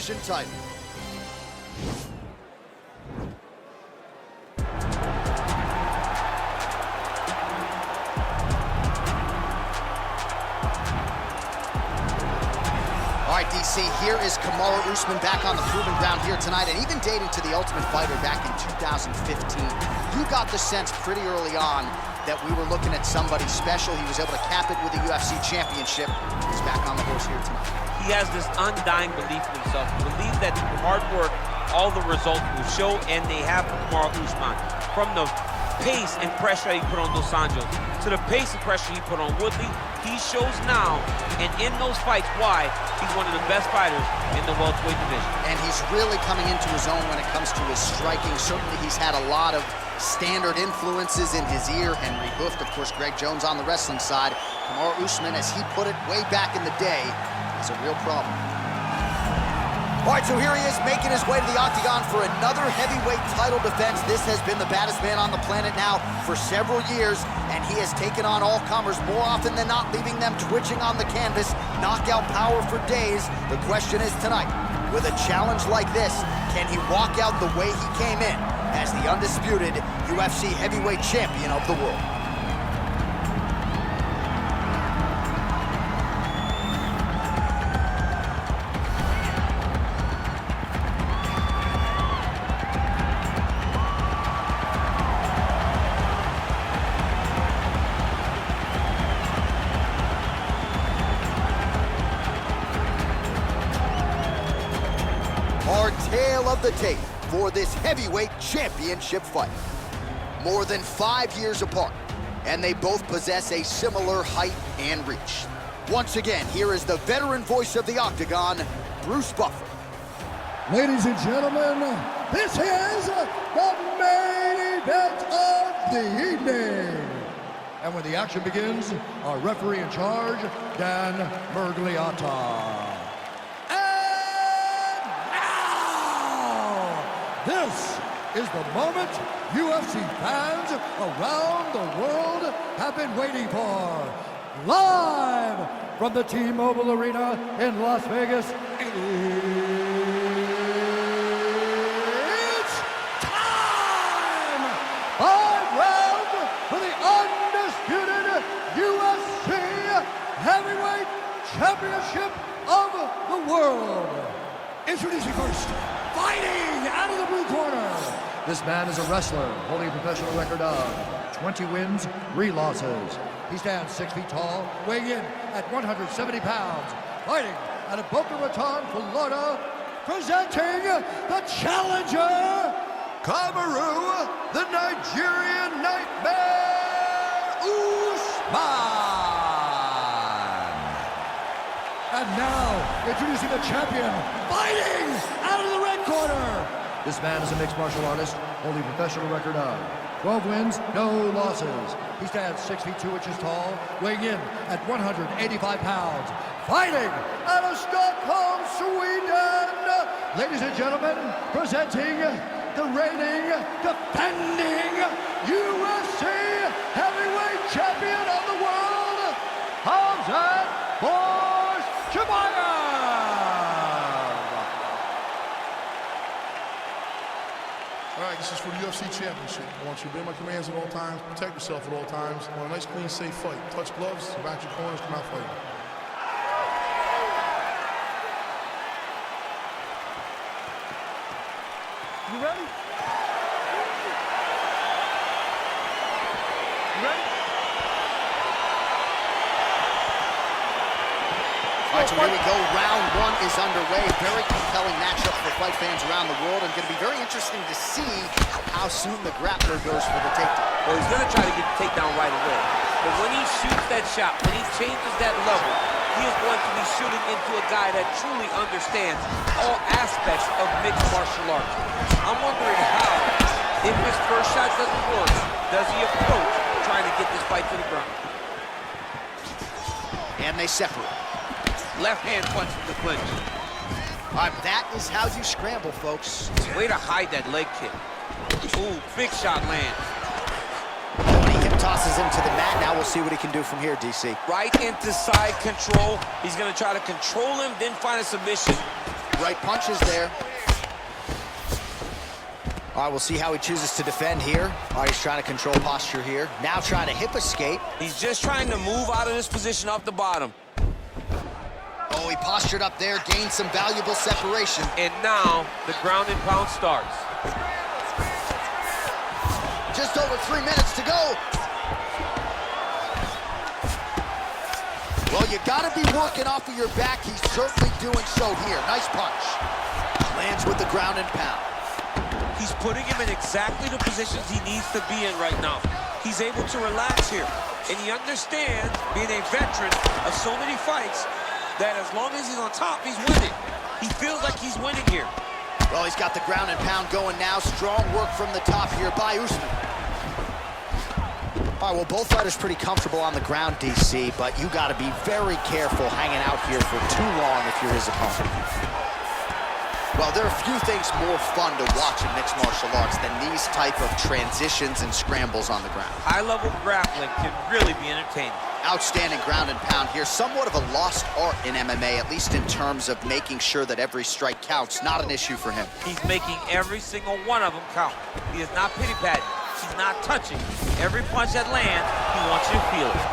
division title. All right, DC, here is Kamaru Usman back on the proving ground here tonight, and even dating to the Ultimate Fighter back in 2015. You got the sense pretty early on that we were looking at somebody special. He was able to cap it with the UFC championship. He's back on the horse here tonight. He has this undying belief in himself. Believe that through hard work, all the results will show, and they have for Kamaru Usman. From the pace and pressure he put on Dos Anjos to the pace and pressure he put on Woodley, he shows now, and in those fights, why he's one of the best fighters in the welterweight division. And he's really coming into his own when it comes to his striking. Certainly he's had a lot of standard influences in his ear. Henry Hooft, of course, Greg Jones on the wrestling side. Kamaru Usman, as he put it way back in the day, is a real problem. All right, so here he is making his way to the octagon for another heavyweight title defense. This has been the baddest man on the planet now for several years, and he has taken on all comers more often than not, leaving them twitching on the canvas. Knockout power for days. The question is tonight, with a challenge like this, can he walk out the way he came in as the undisputed UFC heavyweight champion of the world? Our tale of the tape for this heavyweight championship fight. More than 5 years apart, and they both possess a similar height and reach. Once again, here is the veteran voice of the octagon, Bruce Buffer. Ladies and gentlemen, this is the main event of the evening. And when the action begins, our referee in charge, Dan Mergliata. This is the moment UFC fans around the world have been waiting for. Live from the T-Mobile Arena in Las Vegas, it's time! 5 rounds for the undisputed UFC Heavyweight Championship of the world. Introducing first, fighting out of the blue corner. This man is a wrestler holding a professional record of 20 wins, 3 losses. He stands 6 feet tall, weighing in at 170 pounds. Fighting out of Boca Raton, Florida, presenting the challenger, Kamaru, the Nigerian Nightmare, Usman. And now, introducing the champion, fighting out of the red corner. This man is a mixed martial artist, holding a professional record of 12 wins, no losses. He stands 6 feet 2 inches tall, weighing in at 185 pounds. Fighting out of Stockholm, Sweden. Ladies and gentlemen, presenting the reigning, defending UFC heavyweight champion of the world, Khamzat Chimaev. All right, this is for the UFC Championship. I want you to obey my commands at all times, protect yourself at all times. I want a nice, clean, safe fight. Touch gloves, back your corners, come out fighting. You ready? You ready? All right, so here we go. Round 1 is underway. Very compelling matchup for fight fans around the world, and going to be very interesting to see how soon the grappler goes for the takedown. Well, he's going to try to get the takedown right away. But when he shoots that shot, when he changes that level, he is going to be shooting into a guy that truly understands all aspects of mixed martial arts. I'm wondering how, if his first shot doesn't work, does he approach trying to get this fight to the ground? And they separate. Left hand punch to the clinch. All right, that is how you scramble, folks. Way to hide that leg kick. Ooh, big shot land. He hip tosses him to the mat. Now we'll see what he can do from here, DC. Right into side control. He's going to try to control him, then find a submission. Right punches there. All right, we'll see how he chooses to defend here. All right, he's trying to control posture here. Now trying to hip escape. He's just trying to move out of this position off the bottom. Oh, he postured up there, gained some valuable separation. And now the ground and pound starts. Just over 3 minutes to go. Well, you gotta be working off of your back. He's certainly doing so here. Nice punch. Lands with the ground and pound. He's putting him in exactly the positions he needs to be in right now. He's able to relax here. And he understands, being a veteran of so many fights, that as long as he's on top, he's winning. He feels like he's winning here. Well, he's got the ground and pound going now. Strong work from the top here by Usman. All right, well, both fighters pretty comfortable on the ground, DC, but you got to be very careful hanging out here for too long if you're his opponent. Well, there are few things more fun to watch in mixed martial arts than these type of transitions and scrambles on the ground. High-level grappling can really be entertaining. Outstanding ground and pound here. Somewhat of a lost art in MMA, at least in terms of making sure that every strike counts. Not an issue for him. He's making every single one of them count. He is not pity-patting. He's not touching. Every punch that lands, he wants you to feel it.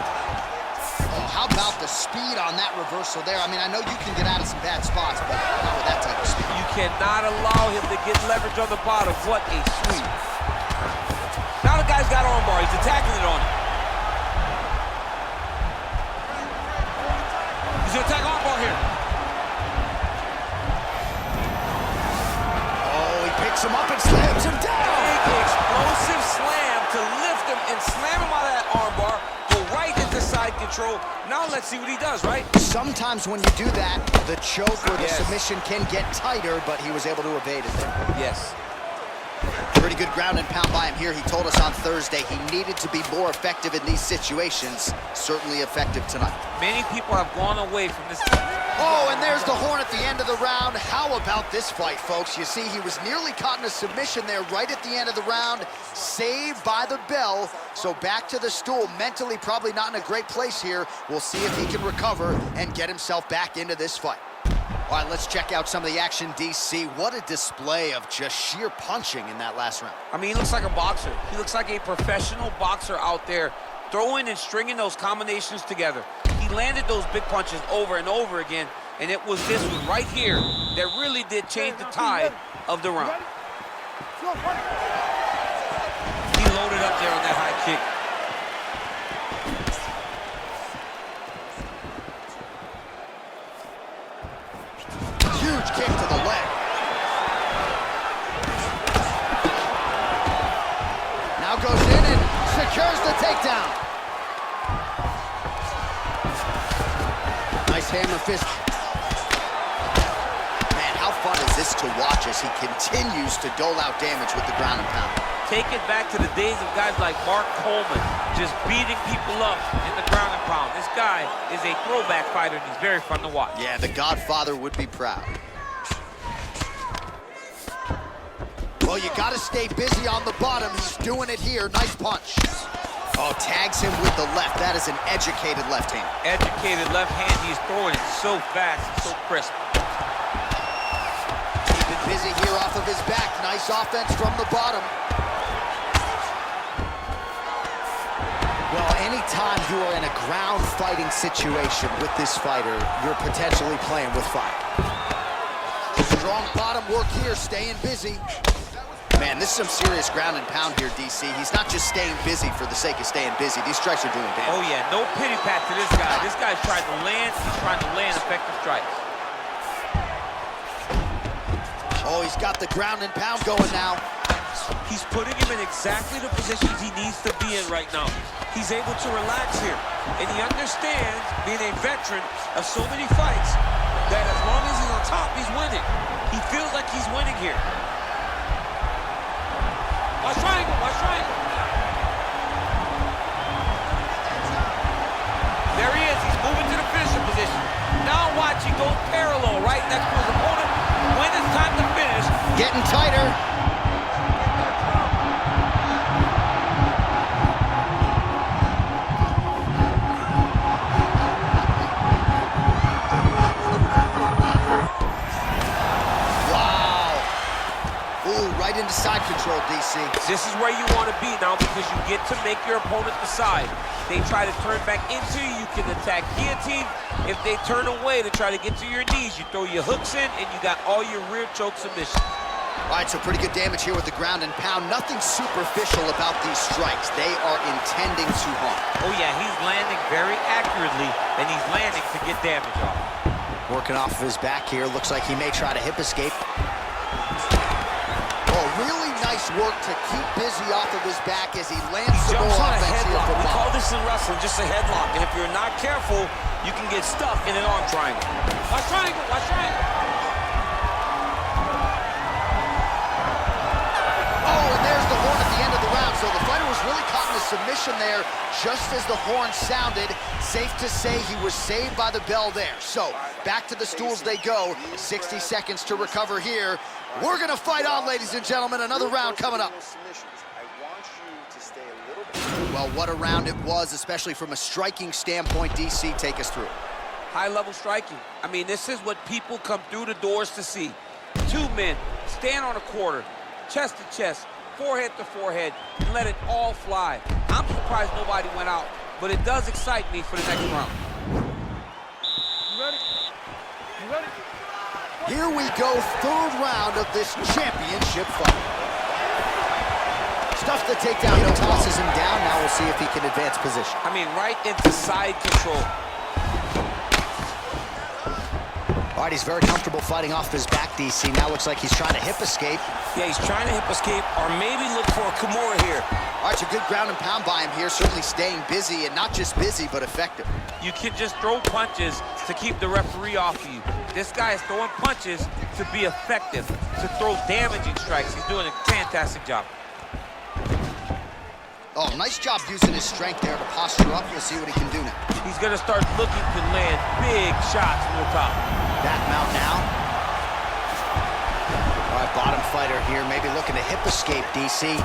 Oh, how about the speed on that reversal there? I mean, I know you can get out of some bad spots, but not with that type of speed. You cannot allow him to get leverage on the bottom. What a sweep. Now the guy's got armbar. He's attacking it on him. He's gonna attack armbar here. Oh, he picks him up and slams him down. Big explosive slam to lift him and slam him out of that armbar. Go right into side control. Now let's see what he does, right? Sometimes when you do that, the choke or the Yes. submission can get tighter, but he was able to evade it there. Yes. Pretty good ground and pound by him here. He told us on Thursday he needed to be more effective in these situations. Certainly effective tonight. Many people have gone away from this. Oh, and there's the horn at the end of the round. How about this fight, folks? You see, he was nearly caught in a submission there right at the end of the round. Saved by the bell. So back to the stool. Mentally probably not in a great place here. We'll see if he can recover and get himself back into this fight. All right, let's check out some of the action, DC. What a display of just sheer punching in that last round. I mean, he looks like a boxer. He looks like a professional boxer out there, throwing and stringing those combinations together. He landed those big punches over and over again, and it was this one right here that really did change the tide of the round. He loaded up there on that high kick. Huge kick to the leg. Now goes in and secures the takedown. Nice hammer fist. Man, how fun is this to watch as he continues to dole out damage with the ground and pound. Take it back to the days of guys like Mark Coleman, just beating people up in the ground and pound. This guy is a throwback fighter, and he's very fun to watch. Yeah, the Godfather would be proud. Well, you gotta stay busy on the bottom. He's doing it here. Nice punch. Oh, tags him with the left. That is an educated left hand. Educated left hand, he's throwing it so fast and so crisp. Keeping busy here off of his back. Nice offense from the bottom. Well, anytime you are in a ground fighting situation with this fighter, you're potentially playing with fire. Strong bottom work here, staying busy. Man, this is some serious ground and pound here, DC. He's not just staying busy for the sake of staying busy. These strikes are doing damage. Oh, yeah, no pity pat to this guy. This guy's trying to land, he's trying to land effective strikes. Oh, he's got the ground and pound going now. He's putting him in exactly the positions he needs to be in right now. He's able to relax here, and he understands, being a veteran of so many fights, that as long as he's on top, he's winning. He feels like he's winning here. Watch triangle, watch triangle. There he is, he's moving to the finisher position. Now watch, he goes parallel right next to his opponent. When it's time to finish. Getting tighter. side control, DC. This is where you want to be now because you get to make your opponent decide. They try to turn back into you, you can attack guillotine. If they turn away to try to get to your knees, you throw your hooks in and you got all your rear choke submissions. All right, so pretty good damage here with the ground and pound. Nothing superficial about these strikes. They are intending to harm. Oh yeah, he's landing very accurately, and he's landing to get damage off. Working off of his back here. Looks like he may try to hip escape. Oh, really nice work to keep busy off of his back as he lands some more offense here for We Bob. call this in wrestling just a headlock, and if you're not careful, you can get stuck in an arm triangle. Watch triangle, watch triangle. Oh, and there's the horn at the end of the round. So the fighter was really caught in a submission there just as the horn sounded. Safe to say he was saved by the bell there. So back to the stools they go. 60 seconds to recover here. We're going to fight on, ladies and gentlemen. Another round coming up. Well, what a round it was, especially from a striking standpoint. DC, take us through. High-level striking. I mean, this is what people come through the doors to see. Two men stand on a quarter, chest to chest, forehead to forehead, and let it all fly. I'm surprised nobody went out, but it does excite me for the next round. You ready? You ready? Here we go, third round of this championship fight. Stuffs the takedown, he tosses him down. Now we'll see if he can advance position. I mean, right into side control. All right, he's very comfortable fighting off his back, DC. Now looks like he's trying to hip escape. Yeah, he's trying to hip escape or maybe look for a Kamaru here. All right, it's a good ground and pound by him here, certainly staying busy, and not just busy, but effective. You can just throw punches to keep the referee off of you. This guy is throwing punches to be effective, to throw damaging strikes. He's doing a fantastic job. Oh, nice job using his strength there to posture up. We'll see what he can do now. He's gonna start looking to land big shots from the top. Back mount now. All right, bottom fighter here, maybe looking to hip escape, DC.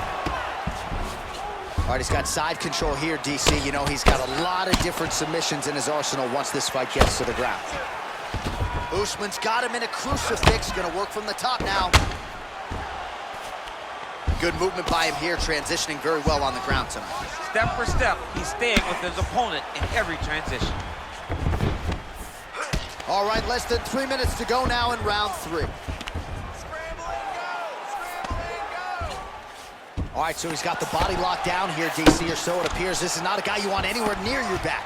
All right, he's got side control here, DC. You know, he's got a lot of different submissions in his arsenal once this fight gets to the ground. Usman's got him in a crucifix. Gonna work from the top now. Good movement by him here, transitioning very well on the ground tonight. Step for step, he's staying with his opponent in every transition. All right, less than 3 minutes to go now in round 3. All right, so he's got the body locked down here, DC, or so it appears. This is not a guy you want anywhere near your back.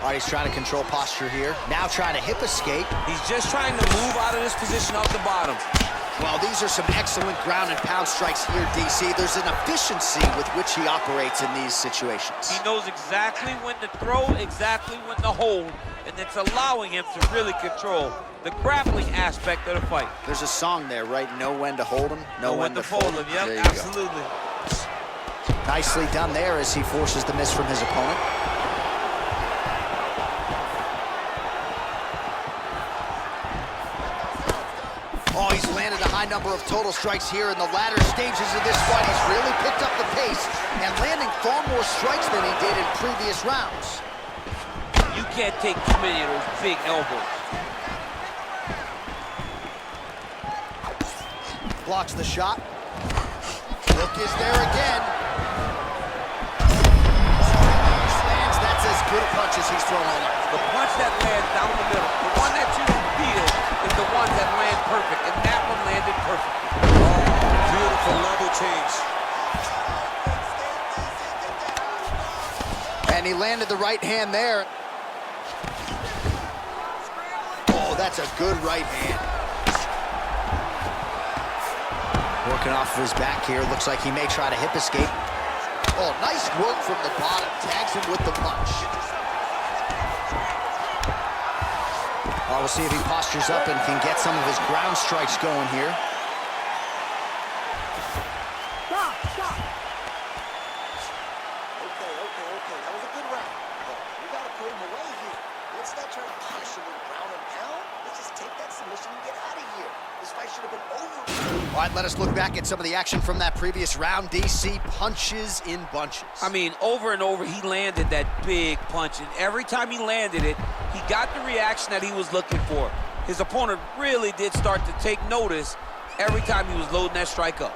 All right, he's trying to control posture here. Now trying to hip escape. He's just trying to move out of this position off the bottom. Well, these are some excellent ground and pound strikes here, DC. There's an efficiency with which he operates in these situations. He knows exactly when to throw, exactly when to hold, and it's allowing him to really control the grappling aspect of the fight. There's a song there, right? Know when to hold him, know when to fold him. Yep, There you absolutely. go. Nicely done there as he forces the miss from his opponent. Oh, he's landed a high number of total strikes here in the latter stages of this fight. He's really picked up the pace and landing far more strikes than he did in previous rounds. You can't take too many of those big elbows. Blocks the shot. Look is there again. Lands, that's as good a punch as he's thrown all night. The punch that lands down the middle, the one that you feel is the one that lands perfect, and that one landed perfect. Oh, beautiful level change. And he landed the right hand there. Oh, that's a good right hand. Working off of his back here. Looks like he may try to hip escape. Oh, nice work from the bottom. Tags him with the punch. Well, we'll see if he postures up and can get some of his ground strikes going here. Stop, stop. Okay. That was a good round. But we got to put him away here. Let's not try to punish him with ground and pound. Let's just take that submission and get out of here. This fight should have been over. All right, let us look back at some of the action from that previous round. DC, punches in bunches. I mean, over and over, he landed that big punch, and every time he landed it, he got the reaction that he was looking for. His opponent really did start to take notice, every time he was loading that strike up.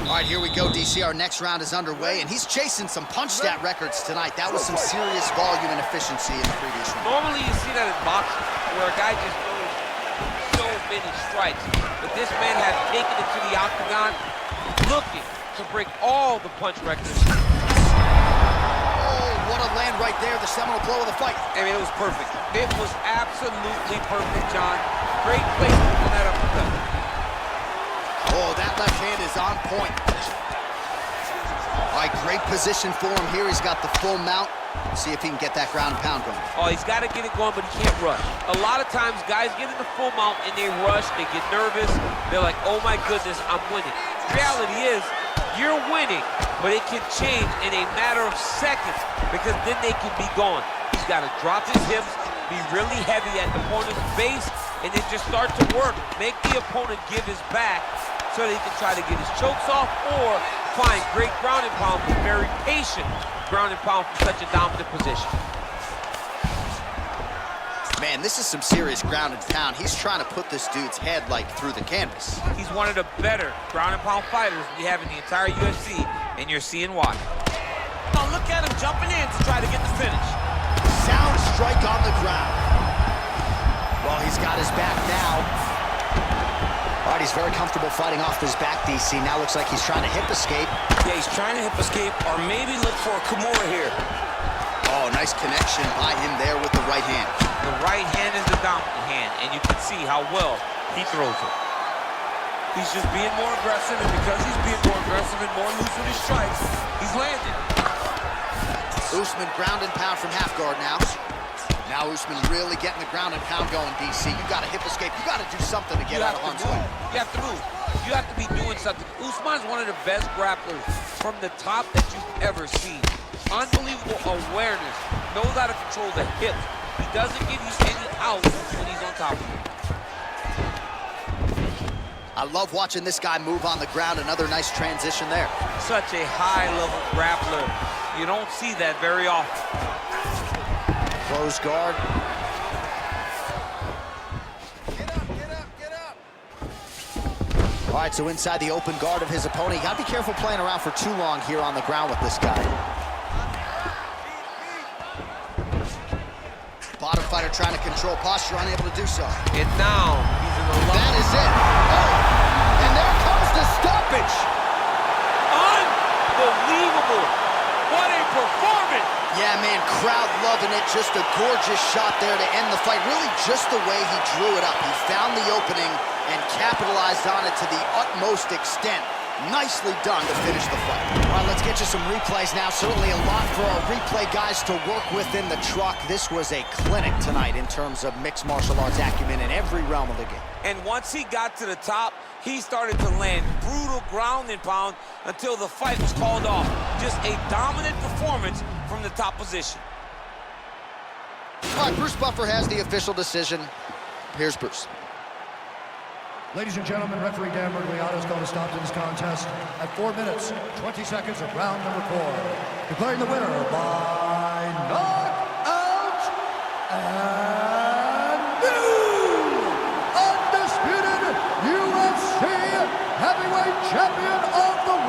All right, here we go, DC. Our next round is underway, and he's chasing some punch stat records tonight. That was some serious volume and efficiency in the previous round. Normally you see that in boxing, where a guy just throws so many strikes. But this man has taken it to the octagon, looking to break all the punch records. Oh, what a land right there, the seminal blow of the fight. I mean, it was perfect. It was absolutely perfect, John. Great placement on that uppercut. Oh, that left hand is on point. All right, great position for him here. He's got the full mount. See if he can get that ground and pound going. Oh, he's got to get it going, but he can't rush. A lot of times, guys get in the full mount and they rush, they get nervous. They're like, oh my goodness, I'm winning. Reality is, you're winning, but it can change in a matter of seconds because then they can be gone. He's got to drop his hips, be really heavy at the opponent's base, and then just start to work. Make the opponent give his back so that he can try to get his chokes off or find great ground and pound, but very patient ground and pound from such a dominant position. Man, this is some serious ground and pound. He's trying to put this dude's head, like, through the canvas. He's one of the better ground and pound fighters we have in the entire UFC, and you're seeing why. Now look at him jumping in to try to get the finish. Sound strike on the ground. Well, he's got his back now. All right, he's very comfortable fighting off his back, DC. Now looks like he's trying to hip escape. Yeah, he's trying to hip escape or maybe look for a Kamaru here. Oh, nice connection by him there with the right hand. The right hand is the dominant hand, and you can see how well he throws it. He's just being more aggressive, and because he's being more aggressive and more loose with his strikes, he's landing. Usman ground and pound from half guard now. Now Usman really getting the ground and pound going, DC. You got to hip escape. You got to do something to get out of harm's way. You have to move. You have to be doing something. Usman's one of the best grapplers from the top that you've ever seen. Unbelievable awareness. Knows how to control the hips. He doesn't give you any outs when he's on top of you. I love watching this guy move on the ground. Another nice transition there. Such a high-level grappler. You don't see that very often. Close guard. Get up, get up, get up. All right, so inside the open guard of his opponent. You got to be careful playing around for too long here on the ground with this guy. Bottom fighter trying to control posture, unable to do so. And now, he's in the low. That is it. Oh, and there comes the stoppage. Unbelievable. What a performance. Yeah, man, crowd loving it. Just a gorgeous shot there to end the fight. Really just the way he drew it up. He found the opening and capitalized on it to the utmost extent. Nicely done to finish the fight. All right, let's get you some replays now. Certainly a lot for our replay guys to work with in the truck. This was a clinic tonight in terms of mixed martial arts acumen in every realm of the game. And once he got to the top, he started to land brutal ground and pound until the fight was called off. Just a dominant performance from the top position. All right, Bruce Buffer has the official decision. Here's Bruce. Ladies and gentlemen, referee Dan Mergliata has called a stop to this contest at 4 minutes, 20 seconds of round number 4. Declaring the winner by knockout and new undisputed UFC heavyweight champion of the